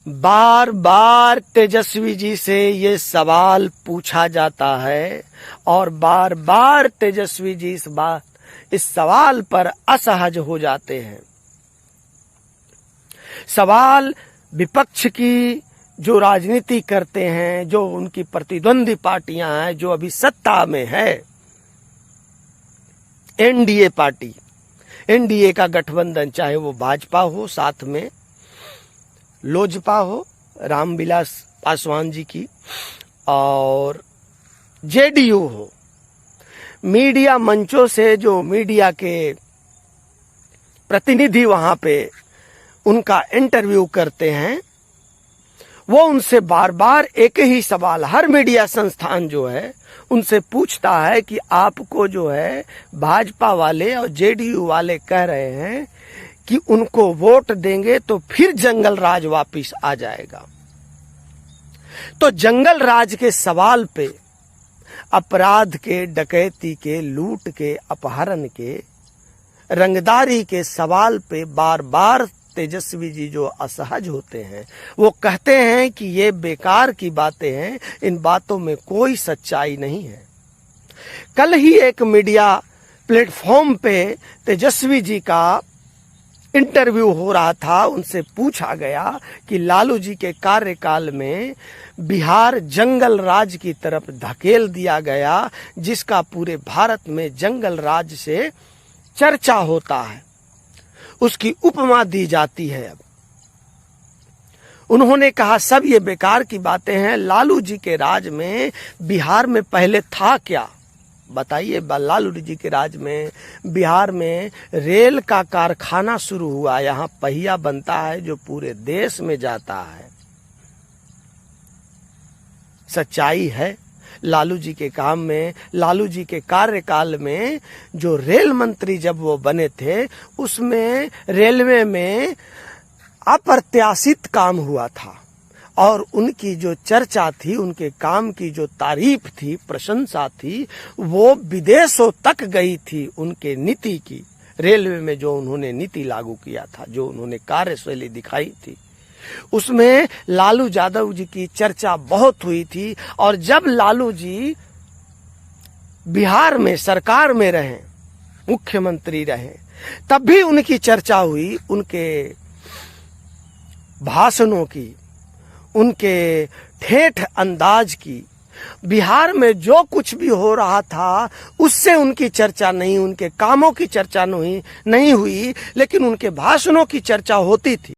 बार बार तेजस्वी जी से ये सवाल पूछा जाता है और बार बार तेजस्वी जी इस सवाल पर असहज हो जाते हैं। सवाल विपक्ष की जो राजनीति करते हैं, जो उनकी प्रतिद्वंदी पार्टियां हैं, जो अभी सत्ता में है, एनडीए पार्टी, एनडीए का गठबंधन, चाहे वो भाजपा हो, साथ में लोजपा हो रामविलास पासवान जी की, और जेडीयू हो, मीडिया मंचों से जो मीडिया के प्रतिनिधि वहां पे उनका इंटरव्यू करते हैं, वो उनसे बार बार एक ही सवाल, हर मीडिया संस्थान जो है उनसे पूछता है कि आपको जो है भाजपा वाले और जेडीयू वाले कह रहे हैं कि उनको वोट देंगे तो फिर जंगल राज वापिस आ जाएगा। तो जंगल राज के सवाल पे, अपराध के, डकैती के, लूट के, अपहरण के, रंगदारी के सवाल पे बार बार तेजस्वी जी जो असहज होते हैं, वो कहते हैं कि ये बेकार की बातें हैं, इन बातों में कोई सच्चाई नहीं है। कल ही एक मीडिया प्लेटफॉर्म पे तेजस्वी जी का इंटरव्यू हो रहा था, उनसे पूछा गया कि लालू जी के कार्यकाल में बिहार जंगल राज की तरफ धकेल दिया गया, जिसका पूरे भारत में जंगल राज से चर्चा होता है, उसकी उपमा दी जाती है। अब उन्होंने कहा सब ये बेकार की बातें हैं, लालू जी के राज में बिहार में पहले था क्या? बताइए। लालू जी के राज में बिहार में रेल का कारखाना शुरू हुआ, यहाँ पहिया बनता है जो पूरे देश में जाता है। सच्चाई है लालू जी के काम में, लालू जी के कार्यकाल में जो रेल मंत्री जब वो बने थे, उसमें रेलवे में अप्रत्याशित काम हुआ था और उनकी जो चर्चा थी, उनके काम की जो तारीफ थी, प्रशंसा थी, वो विदेशों तक गई थी। उनके नीति की, रेलवे में जो उन्होंने नीति लागू किया था, जो उन्होंने कार्यशैली दिखाई थी, उसमें लालू यादव जी की चर्चा बहुत हुई थी। और जब लालू जी बिहार में सरकार में रहे, मुख्यमंत्री रहे, तब भी उनकी चर्चा हुई, उनके भाषणों की, उनके ठेठ अंदाज की। बिहार में जो कुछ भी हो रहा था उससे उनकी चर्चा नहीं, उनके कामों की चर्चा नहीं हुई, लेकिन उनके भाषणों की चर्चा होती थी।